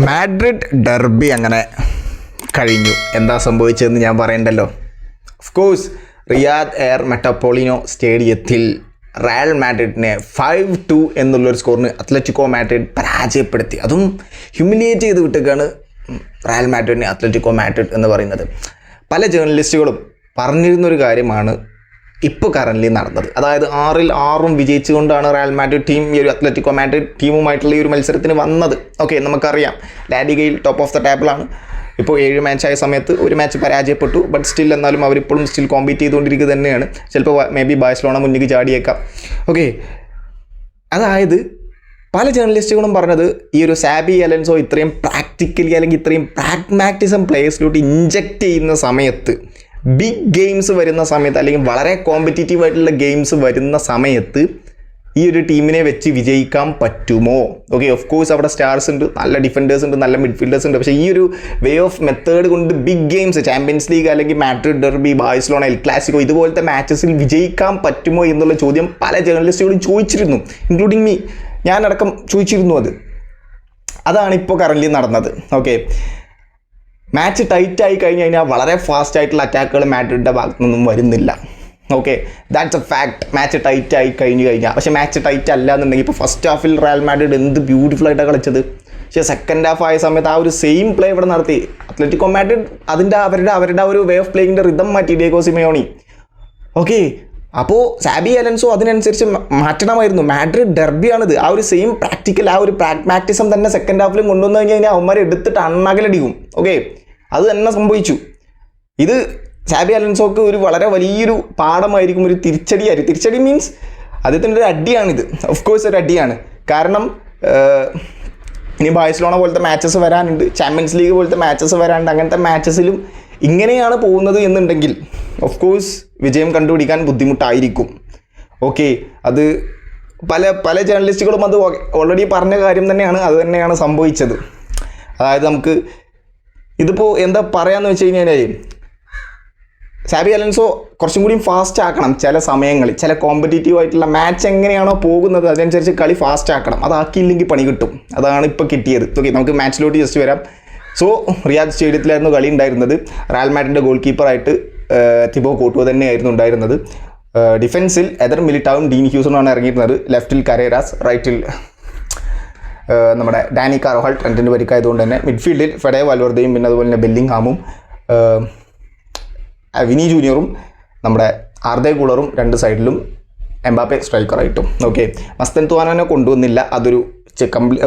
Madrid derby അങ്ങനെ കഴിഞ്ഞു. എന്താ സംഭവിച്ചതെന്ന് ഞാൻ പറയണ്ടല്ലോ. ഓഫ് കോഴ്സ് റിയാദ് എയർ മെട്രോപോളിനോ സ്റ്റേഡിയത്തിൽ റയൽ മാഡ്രിഡിനെ 5-2 എന്നുള്ളൊരു സ്കോറിന് അത്ലറ്റിക്കോ മാഡ്രിഡ് പരാജയപ്പെടുത്തി. അതും ഹ്യൂമിലിയേറ്റ് ചെയ്ത് വിട്ടേക്കാണ് റയൽ മാഡ്രിഡിനെ അത്ലറ്റിക്കോ മാഡ്രിഡ് എന്ന് പറയുന്നത്. പല ജേർണലിസ്റ്റുകളും പറഞ്ഞിരുന്നൊരു കാര്യമാണ് ഇപ്പോൾ കറൻ്റ് നടന്നത്. അതായത് 6-6 വിജയിച്ചുകൊണ്ടാണ് റയൽ മാഡ്രിഡ് ടീം ഈ ഒരു അത്ലറ്റിക്കോ മാഡ്രിഡ് ടീമുമായിട്ടുള്ള ഈ ഒരു മത്സരത്തിന് വന്നത്. ഓക്കെ, നമുക്കറിയാം ലാ ലിഗയിൽ ടോപ്പ് ഓഫ് ദ ടേബിളാണ്. ഇപ്പോൾ 7 മാച്ചായ സമയത്ത് ഒരു മാച്ച് പരാജയപ്പെട്ടു. ബട്ട് സ്റ്റിൽ എന്നാലും അവരിപ്പോഴും സ്റ്റിൽ കോമ്പീറ്റ് ചെയ്തുകൊണ്ടിരിക്കുക തന്നെയാണ്. ചിലപ്പോൾ മേ ബി ബാഴ്സലോണ മുന്നിലേക്ക് ചാടിയേക്കാം. ഓക്കെ, അതായത് പല ജേർണലിസ്റ്റുകളും പറഞ്ഞത് ഈ ഒരു സാബി അലൻസോ ഇത്രയും പ്രാക്ടിക്കലി അല്ലെങ്കിൽ ഇത്രയും പ്രാഗ്മാറ്റിസം പ്ലേയേഴ്സിലോട്ട് ഇഞ്ചക്റ്റ് ചെയ്യുന്ന സമയത്ത്, ബിഗ് ഗെയിംസ് വരുന്ന സമയത്ത് അല്ലെങ്കിൽ വളരെ കോമ്പറ്റീറ്റീവ് ആയിട്ടുള്ള ഗെയിംസ് വരുന്ന സമയത്ത് ഈ ഒരു ടീമിനെ വെച്ച് വിജയിക്കാൻ പറ്റുമോ? ഓക്കെ, ഓഫ് കോഴ്സ് അവിടെ സ്റ്റാർസ് ഉണ്ട്, നല്ല ഡിഫൻഡേഴ്സ് ഉണ്ട്, നല്ല മിഡ്ഫീൽഡേഴ്സ് ഉണ്ട്. പക്ഷേ ഈ ഒരു വേ ഓഫ് മെത്തേഡ് കൊണ്ട് ബിഗ് ഗെയിംസ്, ചാമ്പ്യൻസ് ലീഗ് അല്ലെങ്കിൽ Madrid derby, Barcelona, El Clasico ഇതുപോലത്തെ മാച്ചസിൽ വിജയിക്കാൻ പറ്റുമോ എന്നുള്ള ചോദ്യം പല ജേർണലിസ്റ്റുകളും ചോദിച്ചിരുന്നു, ഇൻക്ലൂഡിങ് മീ. ഞാനടക്കം ചോദിച്ചിരുന്നു. അതാണ് ഇപ്പോൾ കറൻ്റ് നടന്നത്. ഓക്കെ, മാച്ച് ടൈറ്റ് ആയി കഴിഞ്ഞ് കഴിഞ്ഞാൽ വളരെ ഫാസ്റ്റ് ആയിട്ടുള്ള അറ്റാക്കുകൾ മാഡ്രിഡിൻ്റെ ഭാഗത്തു നിന്നും വരുന്നില്ല. Okay, that's A fact. Match tight ആയി കഴിഞ്ഞ് കഴിഞ്ഞാൽ, പക്ഷേ മാച്ച് ടൈറ്റ് അല്ല എന്നുണ്ടെങ്കിൽ ഇപ്പോൾ ഫസ്റ്റ് ഹാഫിൽ റയൽ മാഡ്രിഡ് എന്ത് ബ്യൂട്ടിഫുൾ ആയിട്ടാണ് കളിച്ചത്. പക്ഷേ സെക്കൻഡ് ഹാഫ് ആയ സമയത്ത് ആ ഒരു സെയിം പ്ലേ ഇവിടെ നടത്തി അത്ലറ്റിക്കോ മാഡ്രിഡ്. അവരുടെ ഒരു വേ ഓഫ് പ്ലേയിങ്ങിൻ്റെ റിതം മാറ്റി ഡിയേഗോ സിമയോണി. ഓക്കെ, അപ്പോൾ സാബി അലൻസോ അതിനനുസരിച്ച് മാറ്റണമായിരുന്നു. മാഡ്രിഡ് ഡെർബിയാണിത്. ആ ഒരു സെയിം പ്രാക്ടിക്കൽ, ആ ഒരു പ്രാഗ്മാറ്റിസം തന്നെ സെക്കൻഡ് ഹാഫിലും കൊണ്ടുവന്നു കഴിഞ്ഞാൽ അവന്മാരെ എടുത്തിട്ട് അണ്ണകലടിക്കും. ഓക്കെ, അത് തന്നെ സംഭവിച്ചു. ഇത് സാബി അലൻസോക്ക് ഒരു വളരെ വലിയൊരു പാഠമായിരിക്കും, ഒരു തിരിച്ചടിയായിരിക്കും. തിരിച്ചടി മീൻസ് അദ്ദേഹത്തിൻ്റെ ഒരു അടിയാണിത്. ഓഫ് കോഴ്സ് ഒരു അടിയാണ്. കാരണം ഇനി ബാഴ്സലോണ പോലത്തെ മാച്ചസ് വരാനുണ്ട്, ചാമ്പ്യൻസ് ലീഗ് പോലത്തെ മാച്ചസ് വരാനുണ്ട്. അങ്ങനത്തെ മാച്ചസിലും ഇങ്ങനെയാണ് പോകുന്നത് എന്നുണ്ടെങ്കിൽ ഓഫ് കോഴ്സ് വിജയം കണ്ടുപിടിക്കാൻ ബുദ്ധിമുട്ടായിരിക്കും. ഓക്കെ, അത് പല ജേർണലിസ്റ്റുകളും അത് ഓൾറെഡി പറഞ്ഞ കാര്യം തന്നെയാണ്. അത് തന്നെയാണ് സംഭവിച്ചത്. അതായത് നമുക്ക് ഇതിപ്പോൾ എന്താ പറയാമെന്ന് വെച്ച് കഴിഞ്ഞാൽ, സാബി അലൻസോ കുറച്ചും കൂടി ഫാസ്റ്റ് ആക്കണം. ചില സമയങ്ങളിൽ ചില കോമ്പറ്റീറ്റീവ് ആയിട്ടുള്ള മാച്ച് എങ്ങനെയാണോ പോകുന്നത് അതിനനുസരിച്ച് കളി ഫാസ്റ്റ് ആക്കണം. അതാക്കിയില്ലെങ്കിൽ പണി കിട്ടും. അതാണ് ഇപ്പോൾ കിട്ടിയത്. ഓക്കെ, നമുക്ക് മാച്ചിലോട്ട് ജസ്റ്റ് വരാം. സോ റിയാദ് സ്റ്റേഡിയത്തിലായിരുന്നു കളി ഉണ്ടായിരുന്നത്. റയൽ മാഡ്രിഡിൻ്റെ ഗോൾ കീപ്പറായിട്ട് തിബോ കോർട്ടുവ തന്നെയായിരുന്നു ഉണ്ടായിരുന്നത്. ഡിഫൻസിൽ എദർ മിലിറ്റാവും ഡീൻ ഹ്യൂസണുമാണ് ഇറങ്ങിയിരുന്നത്. ലെഫ്റ്റിൽ കരേരാസ്, റൈറ്റിൽ നമ്മുടെ ഡാനി കാർവഹാൾ, ട്രെൻറ്റിൻ്റെ പരിക്കായതുകൊണ്ട് തന്നെ. മിഡ്ഫീൽഡിൽ ഫെഡേ വാൽവർദയും പിന്നെ അതുപോലെ തന്നെ ബെല്ലിംഗ്ഹാമും വിനി ജൂനിയറും നമ്മുടെ ആർദേ ഗുളറും രണ്ട് സൈഡിലും, എംബാപ്പെ സ്ട്രൈക്കറായിട്ടും. ഓക്കെ, മസ്തൻ തുവാനോനെ കൊണ്ടുവന്നില്ല. അതൊരു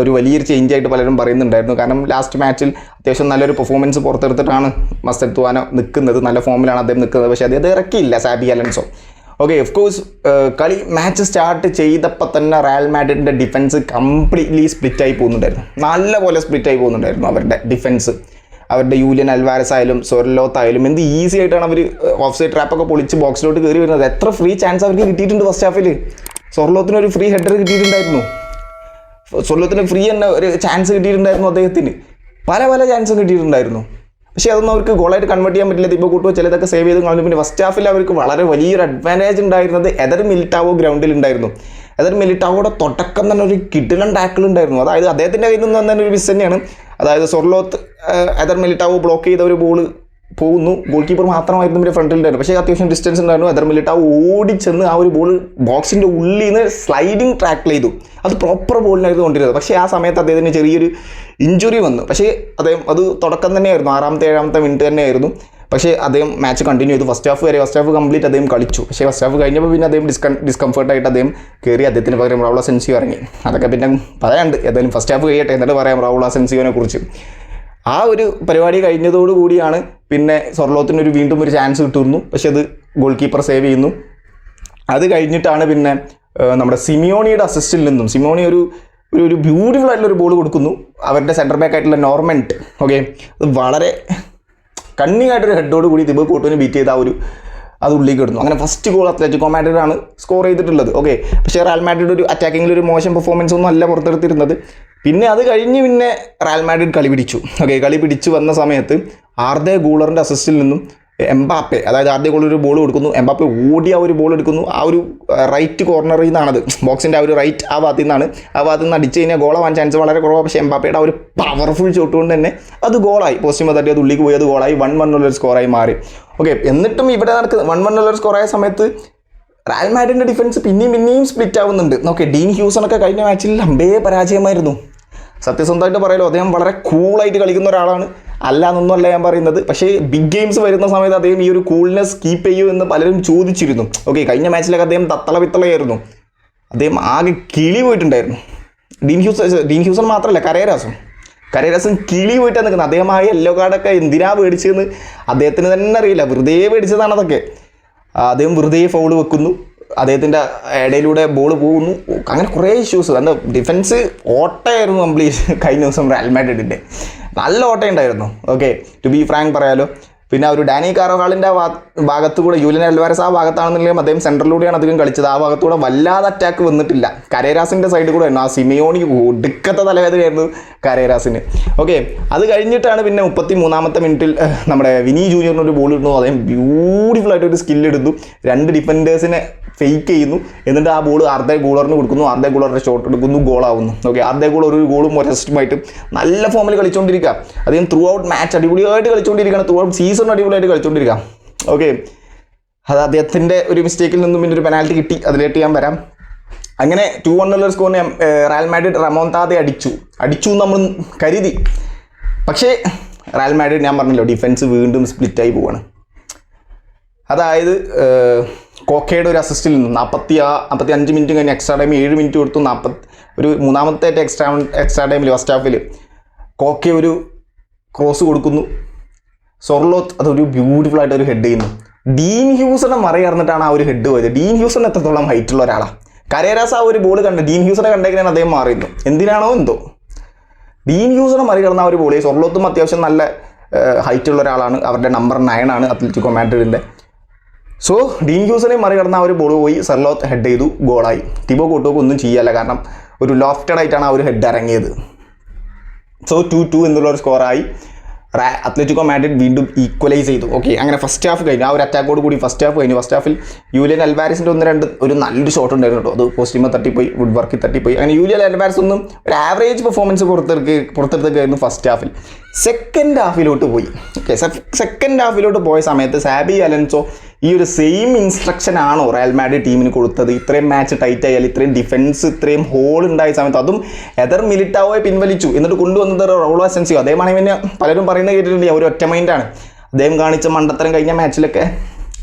ഒരു വലിയൊരു ചേഞ്ച് ആയിട്ട് പലരും പറയുന്നുണ്ടായിരുന്നു. കാരണം ലാസ്റ്റ് മാച്ചിൽ അത്യാവശ്യം നല്ലൊരു പെർഫോമൻസ് പുറത്തെടുത്തിട്ടാണ് മസ്തൻ തുവാനോ നിൽക്കുന്നത്. നല്ല ഫോമിലാണ് അദ്ദേഹം നിൽക്കുന്നത്. പക്ഷേ അത് ഇറക്കിയില്ല Xabi Alonso. Okay, of course കളി മാച്ച് സ്റ്റാർട്ട് ചെയ്തപ്പോൾ തന്നെ റയൽ മാഡ്രിഡിൻ്റെ ഡിഫൻസ് കംപ്ലീറ്റ്ലി സ്പ്ലിറ്റായി പോകുന്നുണ്ടായിരുന്നു. നല്ലപോലെ സ്പ്ലിറ്റായി പോകുന്നുണ്ടായിരുന്നു അവരുടെ ഡിഫൻസ്. അവരുടെ യൂലിയൻ അൽവാരസ് ആയാലും സൊർലോത്ത് ആയാലും എന്ത് ഈസി ആയിട്ടാണ് അവർ ഓഫ് സൈഡ് ട്രാപ്പൊക്കെ പൊളിച്ച് ബോക്സിലോട്ട് കയറി വരുന്നത്. എത്ര ഫ്രീ ചാൻസ് അവർക്ക് കിട്ടിയിട്ടുണ്ട് ഫസ്റ്റ് ഹാഫിൽ. സൊർലോത്തിന് ഒരു ഫ്രീ ഹെഡർ കിട്ടിയിട്ടുണ്ടായിരുന്നു. സൊർലോത്തിന് ഫ്രീ തന്നെ ഒരു ചാൻസ് കിട്ടിയിട്ടുണ്ടായിരുന്നു അദ്ദേഹത്തിന്. പല ചാൻസും കിട്ടിയിട്ടുണ്ടായിരുന്നു. പക്ഷേ അതൊന്നും അവർക്ക് ഗോളായിട്ട് കൺവേർട്ട് ചെയ്യാൻ പറ്റില്ല. തിബോ കോർട്ടുവ ചിലതൊക്കെ സേവ് ചെയ്ത് കളഞ്ഞു. പിന്നെ ഫസ്റ്റ് ഹാഫിൽ അവർക്ക് വളരെ വലിയൊരു അഡ്വാൻറ്റേജ് ഉണ്ടായിരുന്നത് എദർ മിലിറ്റാവോ ഗ്രൗണ്ടിൽ ഉണ്ടായിരുന്നു. എദർ മിലിറ്റാവോയുടെ തുടക്കം തന്നെ ഒരു കിടിലൻ ടാക്കിൾ ഉണ്ടായിരുന്നു. അതായത് അദ്ദേഹത്തിൻ്റെ കയ്യിൽ നിന്ന് തന്നെ ഒരു മിസ് തന്നെയാണ്. അതായത് സൊർലോത്ത് എദർ മിലിറ്റാവോ ബ്ലോക്ക് ചെയ്ത ഒരു ബോൾ പോകുന്നു. ഗോൾ കീപ്പർ മാത്രമായിരുന്നു പിന്നെ ഫ്രണ്ടിലുണ്ടായിരുന്നു. പക്ഷേ അത്യാവശ്യം ഡിസ്റ്റൻസ് ഉണ്ടായിരുന്നു. എദർ മിലിറ്റാവോ ഓടിച്ചെന്ന് ആ ഒരു ബോൾ ബോക്സിൻ്റെ ഉള്ളിൽ നിന്ന് സ്ലൈഡിങ് ട്രാക്കിൾ ചെയ്തു. അത് പ്രോപ്പർ ബോളിനായിരുന്നു കൊണ്ടിരുന്നത്. പക്ഷേ ആ സമയത്ത് അദ്ദേഹത്തിന് ചെറിയൊരു ഇഞ്ചുറി വന്നു. പക്ഷേ അദ്ദേഹം അത് തുടക്കം തന്നെയായിരുന്നു, 6ാമത്തെ 7ാമത്തെ മിനിറ്റ് തന്നെയായിരുന്നു. പക്ഷേ അദ്ദേഹം മാച്ച് കണ്ടിന്യൂ ചെയ്തു. ഫസ്റ്റ് ഹാഫ് കംപ്ലീറ്റ് അദ്ദേഹം കളിച്ചു. പക്ഷേ ഫസ്റ്റ് ഹാഫ് കഴിഞ്ഞപ്പോൾ പിന്നെ അദ്ദേഹം ഡിസ്കംഫർട്ടായിട്ട് അദ്ദേഹം കയറി. അദ്ദേഹത്തിന് പകരം റൗൾ അസെൻസിയോ ഇറങ്ങി. അതൊക്കെ പിന്നെ പറയാണ്ട്. ഏതായാലും ഫസ്റ്റ് ഹാഫ് കഴിയട്ടെ, എന്നിട്ട് പറയാം റൗൾ അസെൻസിയോനെ കുറിച്ച്. ആ ഒരു പരിപാടി കഴിഞ്ഞതോടുകൂടിയാണ് പിന്നെ സൊർലോത്തിനൊരു വീണ്ടും ഒരു ചാൻസ് കിട്ടുന്നു. പക്ഷെ അത് ഗോൾ കീപ്പർ സേവ് ചെയ്യുന്നു. അത് കഴിഞ്ഞിട്ടാണ് പിന്നെ നമ്മുടെ സിമിയോണിയുടെ അസിസ്റ്റിൽ നിന്നും സിമിയോണി ഒരു ബ്യൂട്ടിഫുൾ ആയിട്ടുള്ളൊരു ബോൾ കൊടുക്കുന്നു. അവരുടെ സെൻറ്റർ ബാക്ക് ആയിട്ടുള്ള നോർമെൻറ്റ്. ഓക്കെ, അത് വളരെ കണ്ണിയായിട്ടൊരു ഹെഡോട് കൂടി തിബോ കോർട്ടുവിനെ ബീറ്റ് ചെയ്ത അത് ഉള്ളിലേക്ക് ഇടുന്നു. അങ്ങനെ ഫസ്റ്റ് ഗോൾ അത്ലറ്റിക്കോ മാഡ്രിഡാണ് സ്കോർ ചെയ്തിട്ടുള്ളത്. ഓക്കെ, പക്ഷേ റയൽ മാഡ്രിഡ് ഒരു അറ്റാക്കിങ്ങിൽ ഒരു മോശം പെർഫോമൻസ് ഒന്നും അല്ല പുറത്തെടുത്തിരുന്നത്. പിന്നെ അത് കഴിഞ്ഞ് പിന്നെ റയൽ മാഡ്രിഡ് കളി പിടിച്ചു. ഓക്കെ, കളി പിടിച്ചു വന്ന സമയത്ത് ആർദേ ഗൂളറിൻ്റെ അസിസ്റ്റിൽ നിന്നും എംബാപ്പെ, അതായത് ആദ്യ ഗോൾ ഒരു ബോൾ കൊടുക്കുന്നു, എംബാപ്പെ ഓടി ആ ഒരു ബോൾ എടുക്കുന്നു, ആ ഒരു റൈറ്റ് കോർണറിൽ നിന്നാണത്, ബോക്സിൻ്റെ ആ ഒരു റൈറ്റ് ആ ഭാഗത്തു നിന്ന് അടിച്ച് കഴിഞ്ഞാൽ ഗോളാവാൻ ചാൻസ് വളരെ കുറവാണ്. പക്ഷേ എംബാപ്പയുടെ ആ ഒരു പവർഫുൾ ഷോട്ട് കൊണ്ട് തന്നെ അത് ഗോളായി, പോസ്റ്റിമ തട്ടി അത് ഉള്ളിലേക്ക് പോയി, അത് ഗോളായി 1-1 സ്കോറായി മാറി. ഓക്കെ, എന്നിട്ടും ഇവിടെ നടക്കുന്ന 1-1 സ്കോറായ സമയത്ത് റയൽ മാഡ്രിഡിൻ്റെ ഡിഫൻസ് പിന്നെയും സ്പ്ലിറ്റ് ആവുന്നുണ്ട്. ഓക്കെ, ഡീൻ ഹ്യൂസണൊക്കെ കഴിഞ്ഞ മാച്ചിൽ അമ്പേ പരാജയമായിരുന്നു. സത്യസന്ധമായിട്ട് പറയാലോ, അദ്ദേഹം വളരെ കൂളായിട്ട് കളിക്കുന്ന ഒരാളാണ്, അല്ല എന്നൊന്നുമല്ല ഞാൻ പറയുന്നത്. പക്ഷേ ബിഗ് ഗെയിംസ് വരുന്ന സമയത്ത് അദ്ദേഹം ഈ ഒരു കൂൾനെസ് കീപ്പ് ചെയ്യൂ എന്ന് പലരും ചോദിച്ചിരുന്നു. ഓക്കെ, കഴിഞ്ഞ മാച്ചിലൊക്കെ അദ്ദേഹം പിത്തളയായിരുന്നു, അദ്ദേഹം ആകെ കിളി പോയിട്ടുണ്ടായിരുന്നു. ഡീൻ ഹ്യൂസൺ മാത്രമല്ല, കരേരാസും കിളി പോയിട്ടാണ് നിൽക്കുന്നത്. അദ്ദേഹം ആ യെല്ലോ കാർഡൊക്കെ എന്തിനാ മേടിച്ചതെന്ന് അദ്ദേഹത്തിന് തന്നെ അറിയില്ല, വെറുതെ മേടിച്ചതാണ് അതൊക്കെ. അദ്ദേഹം വെറുതെ ഫൗൾ വെക്കുന്നു, അദ്ദേഹത്തിൻ്റെ ഇടയിലൂടെ ബോൾ പോകുന്നു, അങ്ങനെ കുറേ ഇഷ്യൂസ്. എന്താ ഡിഫൻസ് ഓട്ടയായിരുന്നു കംപ്ലീറ്റ് കഴിഞ്ഞ ദിവസം റയൽ മാഡ്രിഡിൻ്റെ, നല്ല ഓട്ടയുണ്ടായിരുന്നു. ഓക്കെ, ടു ബി ഫ്രാങ്ക് പറയാലോ. പിന്നെ ഒരു ഡാനി കാർവഹാളിൻ്റെ ഭാഗത്തുകൂടെ യൂലിയൻ അൽവാരസ് ആ ഭാഗത്താണെന്നുണ്ടെങ്കിലും അദ്ദേഹം സെൻട്രലിലൂടെയാണ് അധികം കളിച്ചത്, ആ ഭാഗത്തൂടെ വല്ലാതെ അറ്റാക്ക് വന്നിട്ടില്ല. കരേരാസിൻ്റെ സൈഡിൽ കൂടെ ആയിരുന്നു, ആ സിമിയോണി ഒടുക്കത്തെ തലവേദനയായിരുന്നു കരേരാസിന്. ഓക്കെ, അത് കഴിഞ്ഞിട്ടാണ് പിന്നെ 33-ാമത്തെ മിനിറ്റിൽ നമ്മുടെ വിനി ജൂനിയറിന് ഒരു ബോൾ ഇടുന്നു, അദ്ദേഹം ബ്യൂട്ടിഫുൾ ആയിട്ട് ഒരു സ്കില്ലെടുത്തു, 2 ഡിഫൻഡേഴ്സിനെ ഫേക്ക് ചെയ്യുന്നു, എന്നിട്ട് ആ ബോൾ ആർദെ ഗൂളറിന് കൊടുക്കുന്നു, ആർദെ ഗൂളറിൻ്റെ ഷോട്ട് എടുക്കുന്നു, ഗോളാവുന്നു. ഓക്കെ, ആർദെ ഗൂളർ ഒരു ഗോളും ഒരു അസിസ്റ്റുമായിട്ട് നല്ല ഫോമിൽ കളിച്ചുകൊണ്ടിരിക്കുക, അദ്ദേഹം ത്രൂ ഔട്ട് മാച്ച് അടിപൊളിയായിട്ട് കളിച്ചുകൊണ്ടിരിക്കുകയാണ്, ത്രൂ ഔട്ട് സീസൺ അടിപൊളിയായിട്ട് കളിച്ചുകൊണ്ടിരിക്കുക. ഓക്കെ, അത് അദ്ദേഹത്തിൻ്റെ ഒരു മിസ്റ്റേക്കിൽ നിന്നും പിന്നെ ഒരു പെനാൽറ്റി കിട്ടി, അതിലേക്ക് ഞാൻ വരാം. അങ്ങനെ 2-1 സ്കോറിന് റയൽ മാഡ്രിഡ് റമോന്താദെ അടിച്ചു നമ്മൾ കരുതി. പക്ഷേ റയൽ മാഡ്രിഡ് ഞാൻ പറഞ്ഞല്ലോ ഡിഫൻസ് വീണ്ടും സ്പ്ലിറ്റായി പോവാണ്. അതായത് കോക്കയുടെ ഒരു അസിസ്റ്റിൽ നിന്ന് 45 മിനിറ്റ് കഴിഞ്ഞ് എക്സ്ട്രാ ടൈം 7 മിനിറ്റ് കൊടുത്തു, ഒരു മൂന്നാമത്തെ എക്സ്ട്രാ ടൈമിൽ ഫസ്റ്റ് ഹാഫിൽ കോക്കെ ഒരു ക്രോസ് കൊടുക്കുന്നു, സൊർലോത്ത് അതൊരു ബ്യൂട്ടിഫുൾ ആയിട്ട് ഒരു ഹെഡ് ചെയ്യുന്നു. ഡീൻ ഹ്യൂസനെ മറികടന്നിട്ടാണ് ആ ഒരു ഹെഡ് പോയത്. ഡീൻ ഹ്യൂസൺ എത്രത്തോളം ഹൈറ്റുള്ള ഒരാളാണ്. കരേരാസ് ആ ഒരു ബോൾ കണ്ട് ഡീൻ ഹ്യൂസനെ കണ്ടേക്കാണ് അദ്ദേഹം മാറിയിരുന്നു, എന്തിനാണോ എന്തോ. ഡീൻ ഹ്യൂസനെ മറികടന്ന ആ ഒരു ബോൾ, സൊർലോത്തും അത്യാവശ്യം നല്ല ഹൈറ്റുള്ള ഒരാളാണ്, അവരുടെ നമ്പർ 9 ആണ് അത്ലറ്റിക്കോ മാഡ്രിഡിൻ്റെ. സോ ഡീൻ ഹ്യൂസനെ മറികടന്ന ആ ഒരു ബോൾ പോയി, സെർലോത്ത് ഹെഡ് ചെയ്തു, ഗോളായി. തിബോ കോർട്ടുവയ്ക്ക് ഒന്നും ചെയ്യല്ല, കാരണം ഒരു ലോഫ്റ്റഡ് ആയിട്ടാണ് ആ ഒരു ഹെഡ് ഇറങ്ങിയത്. സോ 2-2 എന്നുള്ളൊരു സ്കോറായി. അത്ലറ്റിക്കോ മാഡ്രിഡ് വീണ്ടും ഈക്വലൈസ് ചെയ്തു. ഓക്കെ, അങ്ങനെ ഫസ്റ്റ് ഹാഫ് കഴിഞ്ഞു, ആ ഒരു അറ്റാക്കോട് കൂടി ഫസ്റ്റ് ഹാഫ് കഴിഞ്ഞു. ഫസ്റ്റ് ഹാഫിൽ യൂലിയൻ അൽവാരസിൻ്റെ ഒരു നല്ലൊരു ഷോട്ട് ഉണ്ടായിരുന്നു കേട്ടോ, അത് പോസ്റ്റിമ തട്ടിപ്പോയി, വുഡ് വർക്കിൽ തട്ടിപ്പോയി. അങ്ങനെ യൂലിയൻ അൽവാരസ് ഒന്നും ഒരു ആവറേജ് പെർഫോമൻസ് പുറത്തെടുത്തേക്കായിരുന്നു ഫസ്റ്റ് ഹാഫിൽ. സെക്കൻഡ് ഹാഫിലോട്ട് പോയി. ഓക്കെ, സെക്കൻഡ് ഹാഫിലോട്ട് പോയ സമയത്ത് സാബി അലൻസോ ഈ ഒരു സെയിം ഇൻസ്ട്രക്ഷൻ ആണോ റയൽ മാഡ്രിഡ് ടീമിന് കൊടുത്തത്? ഇത്രയും മാച്ച് ടൈറ്റ് ആയാൽ, ഇത്രയും ഡിഫൻസ്, ഇത്രയും ഹോൾ ഉണ്ടായ സമയത്ത്, അതും എതർ മിലിറ്റാവോയെ പിൻവലിച്ചു, എന്നിട്ട് കൊണ്ടുവന്നത് റൗളോ അസെൻസിയോ. അദ്ദേഹമാണ് പിന്നെ പലരും പറയുന്നത് കേട്ടിട്ടുണ്ട്, ഒരു ഒറ്റ മൈൻഡാണ് അദ്ദേഹം കാണിച്ച മണ്ടത്തരം. കഴിഞ്ഞ മാച്ചിലൊക്കെ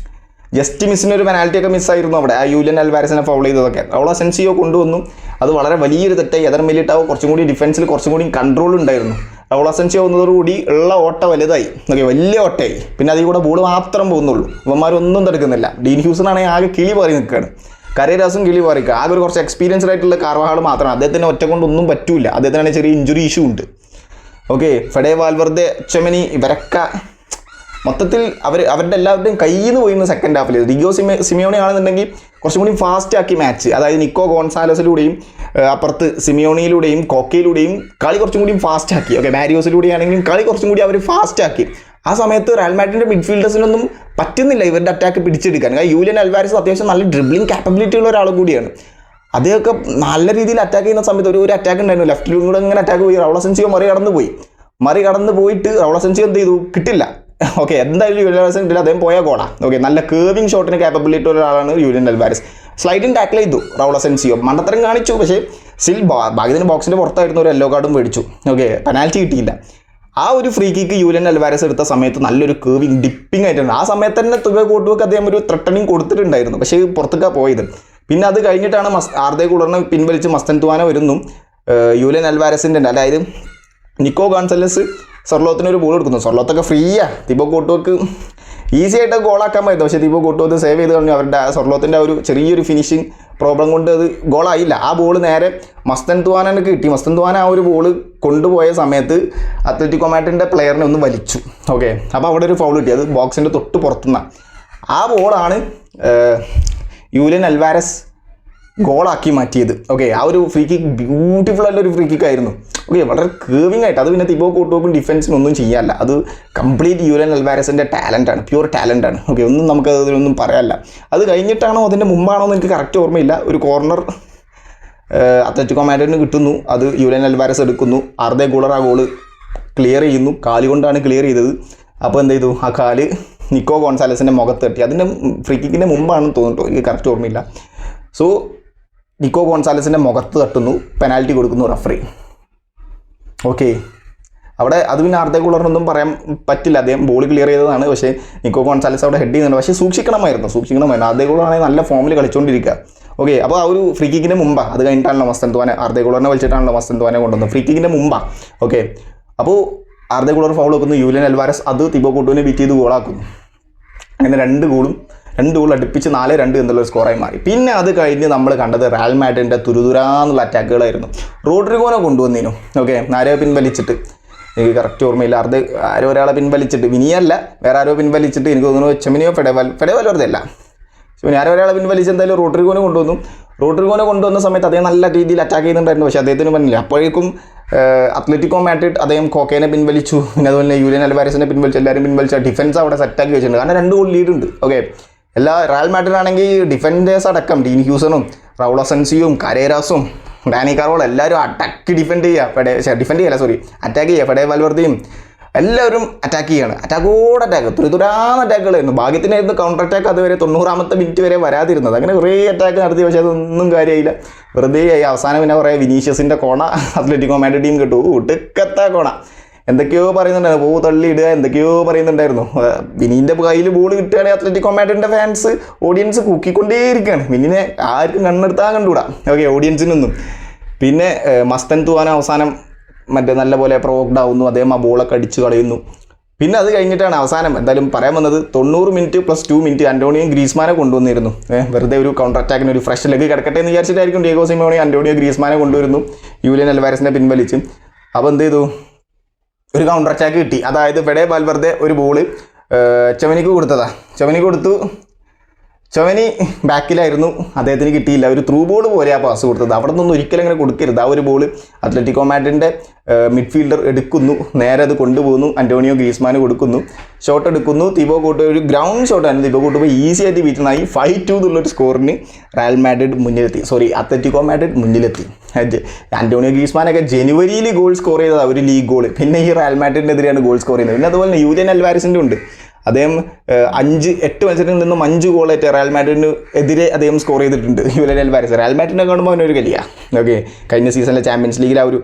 ജസ്റ്റ് മിസ്സിനൊരു പെനാൽറ്റിയൊക്കെ മിസ്സായിരുന്നു അവിടെ, ആ യൂലിയൻ അൽവാരസിനെ ഫൗൾ ചെയ്തതൊക്കെ. റൗളോ അസെൻസിയോ കൊണ്ടുവന്നു, അത് വളരെ വലിയൊരു തെറ്റായി. എതർ മിലിറ്റാവോ കുറച്ചും കൂടി ഡിഫൻസിൽ കുറച്ചും കൂടി കൺട്രോൾ ഉണ്ടായിരുന്നു. റൗളോ അസെൻസിയോ വന്നതോടുകൂടി ഉള്ള ഓട്ട വലുതായി. ഓക്കെ, വലിയ ഓട്ടയായി. പിന്നെ അതിൽ കൂടെ ബോൾ മാത്രം പോകുന്നുള്ളൂ, ഇവന്മാരൊന്നും തടുക്കുന്നില്ല. ഡീൻ ഹ്യൂസണാണെങ്കിൽ ആകെ കിളി പാറി നിൽക്കുകയാണ്, കരേരാസും കിളി പാറിക്കുക. ആകെ ഒരു കുറച്ച് എക്സ്പീരിയൻസ്ഡ് ആയിട്ടുള്ള കാർവഹാൾ മാത്രമാണ്, അദ്ദേഹത്തിന് ഒറ്റ കൊണ്ടൊന്നും പറ്റൂല, അദ്ദേഹത്തിനാണ് ചെറിയ ഇഞ്ചുറി ഇഷ്യൂ ഉണ്ട്. ഓക്കെ, ഫെഡെ വാൽവർദെ, ചെമനി, ഇവരൊക്കെ മൊത്തത്തിൽ അവരുടെ എല്ലാവരുടെയും കയ്യിൽ നിന്ന് പോയിരുന്നു സെക്കൻഡ് ഹാഫിൽ. റിഗോ സിമിയോണി ആണെന്നുണ്ടെങ്കിൽ കുറച്ചും കൂടി ഫാസ്റ്റ് ആക്കി മാച്ച്, അതായത് നിക്കോ ഗോൺസാലോസിലൂടെയും അപ്പുറത്ത് സിമിയോണിയിലൂടെയും കോക്കയിലൂടെയും കളി കുറച്ചും കൂടി ഫാസ്റ്റ് ആക്കി. ഓക്കെ, മാരിയോസിലൂടെയാണെങ്കിലും കളി കുറച്ചും കൂടി അവർ ഫാസ്റ്റ് ആക്കി. ആ സമയത്ത് റയൽ മാഡ്രിഡിൻ്റെ മിഡ്ഫീൽഡേഴ്സിനൊന്നും പറ്റുന്നില്ല ഇവരുടെ അറ്റാക്ക് പിടിച്ചെടുക്കാൻ. കാരണം യൂലിയൻ അൽവാരസ് അത്യാവശ്യം നല്ല ഡ്രിബ്ലിംഗ് കാപ്പബിലിറ്റി ഉള്ള ഒരാളും കൂടിയാണ്. അദ്ദേഹമൊക്കെ നല്ല രീതിയിൽ അറ്റാക്ക് ചെയ്യുന്ന സമയത്ത് ഒരു അറ്റാക്ക് ഉണ്ടായിരുന്നു, ലെഫ്റ്റിലും കൂടെ ഇങ്ങനെ അറ്റാക്ക് പോയി. റൗളോ അസെൻസിയോ മറികടന്ന് പോയിട്ട് റൗളോ അസെൻസിയോ എന്ത് ചെയ്തു, കിട്ടില്ല. ഓക്കെ, എന്തായാലും യൂലിയൻ അൽവാരസ് കിട്ടില്ല, അദ്ദേഹം പോയ ഗോളാണ്. ഓക്കെ, നല്ല കേർവിംഗ് ഷോട്ടിന് കാപ്പബിലിറ്റി ഉള്ള ഒരാളാണ് യൂലിയൻ അൽവാരസ്. സ്ലൈഡിങ് ടാക്കിൾ ചെയ്തു റൗളോ അസെൻസിയോ, മണ്ടത്തരം കാണിച്ചു. പക്ഷേ സ്റ്റിൽ ഭാഗ്യത്തിന് ബോക്സിൻ്റെ പുറത്തായിരുന്നു, ഒരു യെല്ലോ കാർഡും മേടിച്ചു. ഓക്കെ, പെനാൽറ്റി കിട്ടിയില്ല. ആ ഒരു ഫ്രീ കിക്ക് യൂലിയൻ അൽവാരസ് എടുത്ത സമയത്ത് നല്ലൊരു കേർവിംഗ് ഡിപ്പിംഗ് ആയിട്ടുണ്ട്. ആ സമയത്ത് തന്നെ തുക കോട്ടുവെക്ക് അദ്ദേഹം ഒരു ത്രട്ടണിങ് കൊടുത്തിട്ടുണ്ടായിരുന്നു, പക്ഷേ പുറത്തേക്കാണ് പോയത്. പിന്നെ അത് കഴിഞ്ഞിട്ടാണ് ആർദെ ഗൂളറിനെ പിൻവലിച്ച് മസ്തൻതുവാന വരുന്നു. യൂലിയൻ അൽവാരസിൻ്റെ അതായത് നിക്കോ ഗോൺസാലസ് സൊർലോത്തിനൊരു ബോൾ കൊടുക്കുന്നു. സൊർലോത്തൊക്കെ ഫ്രീയാണ്, തിബോ കോട്ടുവെക്ക് ഈസി ആയിട്ട് ഗോളാക്കാൻ പറ്റും, പക്ഷേ തിബോ കോട്ടുവെക്ക് സേവ് ചെയ്ത് കഴിഞ്ഞു. അവരുടെ സൊർലോത്തിൻ്റെ ആ ഒരു ചെറിയൊരു ഫിനിഷിങ് പ്രോബ്ലം കൊണ്ട് അത് ഗോളായില്ല. ആ ബോൾ നേരെ മസ്തൻതുവാനക്ക് കിട്ടി. മസ്തൻതുവാന ആ ഒരു ബോൾ കൊണ്ടുപോയ സമയത്ത് അത്ലറ്റിക്കോ മാഡ്രിഡിൻ്റെ പ്ലെയറിനെ ഒന്ന് വലിച്ചു. ഓക്കെ, അപ്പോൾ അവിടെ ഒരു ഫൗൾ കിട്ടി, അത് ബോക്സിൻ്റെ തൊട്ട് പുറത്തുനിന്നാണ്. ആ ബോളാണ് യൂലിയൻ അൽവാരസ് ഗോളാക്കി മാറ്റിയത്. ഓക്കെ, ആ ഒരു ഫ്രീ കിക്ക് ബ്യൂട്ടിഫുൾ ആയിട്ടുള്ള ഒരു ഫ്രീ കിക്ക് ആയിരുന്നു. ഓക്കെ, വളരെ കേവിങ് ആയിട്ട്. അത് പിന്നെ തിബോ കോർട്ടുവക്കും ഡിഫൻസിനൊന്നും ചെയ്യാനില്ല. അത് കംപ്ലീറ്റ് യൂലിയൻ അൽവാരസിൻ്റെ ടാലൻ്റാണ്, പ്യൂർ ടാലൻ്റാണ്. ഓക്കെ, ഒന്നും നമുക്ക് അതിലൊന്നും പറയാനില്ല. അത് കഴിഞ്ഞിട്ടാണോ അതിൻ്റെ മുമ്പാണോ എന്ന് എനിക്ക് കറക്റ്റ് ഓർമ്മയില്ല. ഒരു കോർണർ അത്ലറ്റിക്കോ മാഡ്രിഡിന് കിട്ടുന്നു, അത് യൂലിയൻ അൽവാരസ് എടുക്കുന്നു. അർദെ ഗുളർ ആ ഗോള് ക്ലിയർ ചെയ്യുന്നു, കാലുകൊണ്ടാണ് ക്ലിയർ ചെയ്തത്. അപ്പോൾ എന്ത് ചെയ്തു, ആ കാല് നിക്കോ ഗോൺസാലസിൻ്റെ മുഖത്ത് തട്ടി. അതിൻ്റെ ഫ്രീ കിക്കിൻ്റെ മുമ്പാണെന്ന് തോന്നുന്നു, എനിക്ക് കറക്റ്റ് ഓർമ്മയില്ല. സോ നിക്കോ ഗോൺസാലസിൻ്റെ മുഖത്ത് തട്ടുന്നു, പെനാൽറ്റി കൊടുക്കുന്നു റഫറി. ഓക്കെ, അവിടെ അത് പിന്നെ അർദെ ഗുളറിനൊന്നും പറയാൻ പറ്റില്ല, അദ്ദേഹം ബോൾ ക്ലിയർ ചെയ്തതാണ്. പക്ഷേ നിക്കോ ഗോൺസാലസ് അവിടെ ഹെഡ് ചെയ്യുന്നുണ്ട്. പക്ഷേ സൂക്ഷിക്കണമായിരുന്നു. അർദെ ഗുളറാണെങ്കിൽ നല്ല ഫോമിൽ കളിച്ചുകൊണ്ടിരിക്കുക. ഓക്കെ, അപ്പോൾ ആ ഒരു ഫ്രീ കിക്കിൻ്റെ മുമ്പാണ്. അത് കഴിഞ്ഞിട്ടാണല്ലോ മസ്തൻത്വാനെ, അർദെ ഗുളറിനെ വലിച്ചിട്ടാണല്ലോ മസ്തൻത്വാനെ കൊണ്ടുവന്നത്. ഫ്രീ കിക്കിൻ്റെ മുമ്പാണ്. ഓക്കെ, അപ്പോൾ അർദെ ഗുളർ ഫൗൾ വെക്കുന്നു, യൂലിയൻ അൽവാരസ് അത് തിബോ കോർട്ടുവിനെ ബീറ്റ് ചെയ്ത് ഗോളാക്കുന്നു. അങ്ങനെ രണ്ട് ഗോൾ അടുപ്പിച്ച് 4-2 എന്നുള്ളൊരു സ്കോറായി മാറി. പിന്നെ അത് കഴിഞ്ഞ് നമ്മൾ കണ്ടത് റയൽ മാഡ്രിഡിൻ്റെ തുരുതുരാന്നുള്ള അറ്റാക്കുകളായിരുന്നു. റോഡ്രിഗോനെ കൊണ്ടുവന്നിരുന്നു. ഓക്കെ, ആരോ പിൻവലിച്ചിട്ട്, എനിക്ക് കറക്റ്റ് ഓർമ്മയില്ല, ആരോ ഒരാളെ പിൻവലിച്ചിട്ട്, വിനിയല്ല വേറെ ആരോ പിൻവലിച്ചിട്ട്, എനിക്ക് തോന്നുന്നു ചെമിനിയോ ഫെഡേ വാൽവേർദെ അല്ല, ആരോ ഒരാളെ പിൻവലിച്ച് എന്തായാലും റോഡ്രിഗോനെ കൊണ്ടുവന്നു. റോഡ്രിഗോനെ കൊണ്ടുവന്ന സമയത്ത് അദ്ദേഹം നല്ല രീതിയിൽ അറ്റാക്ക് ചെയ്യുന്നുണ്ടായിരുന്നു. പക്ഷേ അദ്ദേഹത്തിന് പറഞ്ഞില്ല. അപ്പോഴേക്കും അത്ലറ്റിക്കോ മാഡ്രിഡ് അദ്ദേഹം കോക്കേനെ പിൻവലിച്ചു, പിന്നെ അതുപോലെ യൂലിയൻ അൽവാരസിനെ പിൻവലിച്ചു, എല്ലാവരും പിൻവലിച്ച ഡിഫൻസ് അവിടെ സെറ്റാക്കി വെച്ചിട്ടുണ്ട്. കാരണം 2 ഗോൾ ലീഡ് ഉണ്ട്. ഓക്കെ, എല്ലാ റയൽ മാഡ്രിഡ് ആണെങ്കിൽ ഡിഫൻഡേഴ്സ് അടക്കം ഡീൻ ഹ്യൂസണും റൗൾ അസൻസിയും കരേരാസും ഡാനി കാർവോളും എല്ലാവരും അറ്റാക്ക് ചെയ്യുക. ഫെഡേ വാൽവേർദെയും എല്ലാവരും അറ്റാക്ക് ചെയ്യാണ്. അറ്റാക്ക് തുരുതുരാന്ന് അറ്റാക്കുകളായിരുന്നു. ഭാഗ്യത്തിനായിരുന്നു കൗണ്ടർ അറ്റാക്ക് അതുവരെ 90ാമത്തെ മിനിറ്റ് വരെ വരാതിരുന്നത്. അങ്ങനെ കുറേ അറ്റാക്ക് നടത്തി. പക്ഷേ അതൊന്നും കാര്യമായില്ല, വെറുതെ ആയി. അവസാനം പിന്നെ കുറേ വിനീഷ്യസിൻ്റെ കോണ അത്ലറ്റിക്കോ മാഡ്രിഡ് ടീം കിട്ടു, ഒടുക്കത്ത കോണ. എന്തൊക്കെയോ പറയുന്നുണ്ടായിരുന്നു, തള്ളിയിടുക എന്തൊക്കെയോ പറയുന്നുണ്ടായിരുന്നു. വിനീൻ്റെ കയ്യിൽ ബോൾ കിട്ടുകയാണെങ്കിൽ അത്ലറ്റിക്കോ മാഡ്രിഡിൻ്റെ ഫാൻസ് ഓഡിയൻസ് കൂക്കിക്കൊണ്ടേയിരിക്കുകയാണ്. വിനീനെ ആർക്കും കണ്ണെടുത്താൽ കണ്ടുകൂടാ. ഓക്കെ, ഓഡിയൻസിനൊന്നും. പിന്നെ മസ്തൻത്വാന അവസാനം നല്ല പോലെ പ്രൊവോക്ഡ് ആവുന്നു, അദ്ദേഹം ആ ബോളൊക്കെ അടിച്ച് കളയുന്നു. പിന്നെ അത് കഴിഞ്ഞിട്ടാണ് അവസാനം എന്തായാലും പറയാൻ വന്നത് 90 മിനിറ്റ് + 2 മിനിറ്റ് അന്റോണിയോ ഗ്രീസ്മാനെ കൊണ്ടുവന്നിരുന്നു. വെറുതെ ഒരു കൗണ്ടർ അറ്റാക്കിന് ഒരു ഫ്രഷ് ലെഗ് കിടക്കട്ടെ എന്ന് വിചാരിച്ചിട്ടായിരിക്കും ഡിയേഗോ സിമോണി അന്റോണിയോ ഗ്രീസ്മാനെ കൊണ്ടുവരുന്നു, യൂലിയൻ അൽവാരസിനെ പിൻവലിച്ച്. അപ്പോൾ എന്ത് ചെയ്തു, ഒരു കൗണ്ടർ അറ്റാക്ക് കിട്ടി. അതായത് ഫെഡേ വാൽവേർദെ ഒരു ബോള് ചെവനിക്ക് കൊടുത്തു. ചെവനി ബാക്കിലായിരുന്നു, അദ്ദേഹത്തിന് കിട്ടിയില്ല. ഒരു ത്രൂ ബോൾ പോലെ ആ പാസ് കൊടുത്തത്. അവിടെ നിന്നൊന്നും ഒരിക്കലും അങ്ങനെ കൊടുക്കരുത്. ആ ഒരു ബോൾ അത്ലറ്റിക്കോ മാഡ്രിഡിൻ്റെ മിഡ്ഫീൽഡർ എടുക്കുന്നു, നേരെ അത് കൊണ്ടുപോകുന്നു, അന്റോണിയോ ഗ്രീസ്മാന് കൊടുക്കുന്നു, ഷോട്ട് എടുക്കുന്നു. തിബോ കോർട്ടോ ഒരു ഗ്രൗണ്ട് ഷോട്ടാണ്. തിബോ കോർട്ടോ പോയി ഈസി ആയിട്ട് ബീറ്റണായി. 5-2 എന്നുള്ളൊരു സ്കോറിന് അത്ലറ്റിക്കോ മാഡ്രിഡ് മുന്നിലെത്തി. അന്റോണിയോ ഗ്രീസ്മാനൊക്കെ ജനുവരിയിൽ ഗോൾ സ്കോർ ചെയ്തതാണ്, ഒരു ലീഗ് ഗോൾ. പിന്നെ ഈ റയൽ മാഡ്രിഡിനെതിരെയാണ് ഗോൾ സ്കോർ ചെയ്യുന്നത്. പിന്നെ അതുപോലെ തന്നെ യൂലിയൻ അൽവാരസിൻ്റെ ഉണ്ട്. അദ്ദേഹം 8 മത്സരങ്ങളിൽ നിന്നും 5 ഗോളായിട്ട് റയൽ മാഡ്രിഡിന് എതിരെ അദ്ദേഹം സ്കോർ ചെയ്തിട്ടുണ്ട്. യൂലിയൻ അൽവാരസ് റയൽ മാഡ്രിഡിനെ കാണുമ്പോൾ അവനൊരു കളിയാണ്. ഓക്കെ, കഴിഞ്ഞ സീസണിലെ ചാമ്പ്യൻസ് ലീഗിൽ ആ ഒരു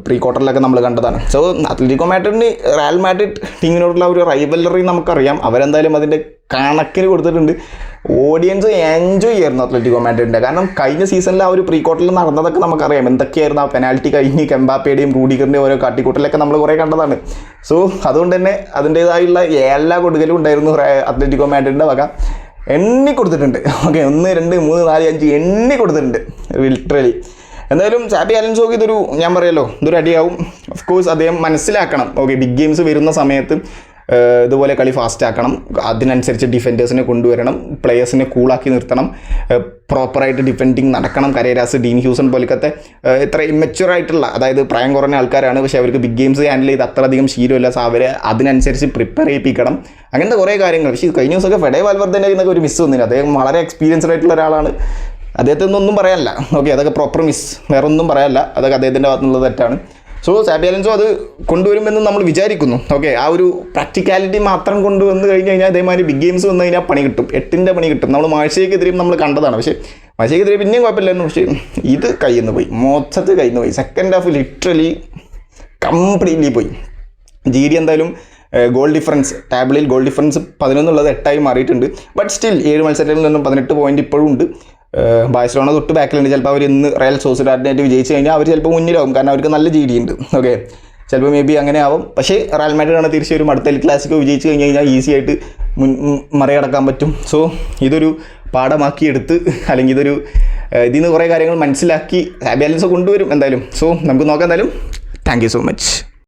പ്രീ ക്വാർട്ടറിലൊക്കെ നമ്മൾ കണ്ടതാണ്. സോ അത്ലറ്റിക്കോ മാഡ്രിഡിന് റയൽ മാഡ്രിഡ് ടീമിനോടുള്ള ഒരു റൈവലറി നമുക്കറിയാം. അവരെന്തായാലും അതിൻ്റെ കണക്കിന് കൊടുത്തിട്ടുണ്ട്. ഓഡിയൻസ് എൻജോയ് ചെയ്യായിരുന്നു അത്ലറ്റിക്കോ മാഡ്രിഡിൻ്റെ. കാരണം കഴിഞ്ഞ സീസണിൽ ആ ഒരു പ്രീ ക്വാർട്ടറിൽ നടന്നതൊക്കെ നമുക്കറിയാം. എന്തൊക്കെയായിരുന്നു ആ പെനാൽറ്റി കഴിഞ്ഞ് എംബാപ്പയുടെയും റൂഡിഗറിൻ്റെയും ഓരോ കാട്ടിക്കൂട്ടലൊക്കെ നമ്മൾ കുറേ കണ്ടതാണ്. സോ അതുകൊണ്ട് തന്നെ അതിൻ്റേതായുള്ള എല്ലാ കൊടുക്കലും ഉണ്ടായിരുന്നു അത്ലറ്റിക്കോ മാഡ്രിഡിൻ്റെ വക. എണ്ണി കൊടുത്തിട്ടുണ്ട്. ഓക്കെ, 1 2 3 4 5 എണ്ണി കൊടുത്തിട്ടുണ്ട് ലിറ്ററലി. എന്തായാലും ചാബി അലൻസോക്ക് ഇതൊരു അടിയാവും. ഓഫ് കോഴ്സ് അദ്ദേഹം മനസ്സിലാക്കണം. ഓക്കെ, ബിഗ് ഗെയിംസ് വരുന്ന സമയത്ത് ഇതുപോലെ കളി ഫാസ്റ്റ് ആക്കണം, അതിനനുസരിച്ച് ഡിഫൻഡേഴ്സിനെ കൊണ്ടുവരണം, പ്ലെയേഴ്സിനെ കൂളാക്കി നിർത്തണം, പ്രോപ്പറായിട്ട് ഡിഫെൻഡിങ് നടക്കണം. കരേരാസ്, ഡീൻ ഹ്യൂസൺ പോലത്തെ ഇത്ര ഇമ്മച്യൂർ ആയിട്ടുള്ള, അതായത് പ്രായം കുറഞ്ഞ ആൾക്കാരാണ്, പക്ഷേ അവർക്ക് ബിഗ് ഗെയിംസ് ഹാൻഡിൽ ചെയ്ത് അത്രയധികം ശീലമില്ല. സോ അവരെ അതിനനുസരിച്ച് പ്രിപ്പയർ ചെയ്യിപ്പിക്കണം. അങ്ങനത്തെ കുറേ കാര്യങ്ങൾ. പക്ഷേ കഴിഞ്ഞ ദിവസമൊക്കെ ഫെഡേ വാൽവേർദെൻ്റെ എന്നൊക്കെ ഒരു മിസ് വന്നില്ല. അദ്ദേഹം വളരെ എക്സ്പീരിയൻസ്ഡ് ആയിട്ടുള്ള ഒരാളാണ്. അദ്ദേഹത്തെ ഒന്നും പറയാനില്ല. ഓക്കെ, അതൊക്കെ പ്രോപ്പർ മിസ്, വേറെ ഒന്നും പറയാനില്ല. അതൊക്കെ അദ്ദേഹത്തിൻ്റെ ഭാഗത്തുനിന്നുള്ള തെറ്റാണ്. സോ ചാബി അലൻസോ അത് കൊണ്ടുവരുമെന്ന് നമ്മൾ വിചാരിക്കുന്നു. ഓക്കെ, ആ ഒരു പ്രാക്ടിക്കാലിറ്റി മാത്രം കൊണ്ടുവന്ന് കഴിഞ്ഞ് കഴിഞ്ഞാൽ അതേമാതിരി ബിഗ് ഗെയിംസ് വന്നു കഴിഞ്ഞാൽ പണി കിട്ടും, 8ൻ്റെ പണി കിട്ടും. നമ്മൾ മാഴ്സയ്ക്കെതിരെയും നമ്മൾ കണ്ടതാണ്. പക്ഷേ മാഴ്സയ്ക്കെതിരെ പിന്നെയും കുഴപ്പമില്ലായിരുന്നു. പക്ഷേ ഇത് കയ്യിൽ നിന്ന് പോയി, മൊത്തത്തിൽ കയ്യിൽ നിന്ന് പോയി. സെക്കൻഡ് ഹാഫ് ലിറ്ററലി കംപ്ലീറ്റ്ലി പോയി. GD എന്തായാലും ഗോൾ ഡിഫറൻസ്, ടാബിളിൽ ഗോൾ ഡിഫറൻസ് 11 8 മാറിയിട്ടുണ്ട്. ബട്ട് സ്റ്റിൽ 7 മത്സരങ്ങളിൽ നിന്നും 18 പോയിന്റ് ഇപ്പോഴും ഉണ്ട്. ബാഴ്സലോണ തൊട്ട് ബാക്കിലുണ്ട്. ചിലപ്പോൾ അവർ ഇന്ന് റയൽ സോസിഡാഡിനായിട്ട് വിജയിച്ച് കഴിഞ്ഞാൽ അവർ ചിലപ്പോൾ മുന്നിലാവും. കാരണം അവർക്ക് നല്ല GD ഉണ്ട്. ഓക്കെ, ചിലപ്പോൾ മേ ബി അങ്ങനെ ആവും. പക്ഷേ റയൽ മാഡ്രിഡാണ് തീർച്ചയായും അടുത്ത എൽ ക്ലാസിക്കോ വിജയിച്ച് കഴിഞ്ഞ് കഴിഞ്ഞാൽ ഈസി ആയിട്ട് മറികടക്കാൻ പറ്റും. സോ ഇതൊരു പാഠമാക്കിയെടുത്ത്, അല്ലെങ്കിൽ ഇതിൽ നിന്ന് കുറേ കാര്യങ്ങൾ മനസ്സിലാക്കി ചാബി അലൻസോ കൊണ്ടുവരും എന്തായാലും. സോ നമുക്ക് നോക്കാം എന്തായാലും. Thank you so much.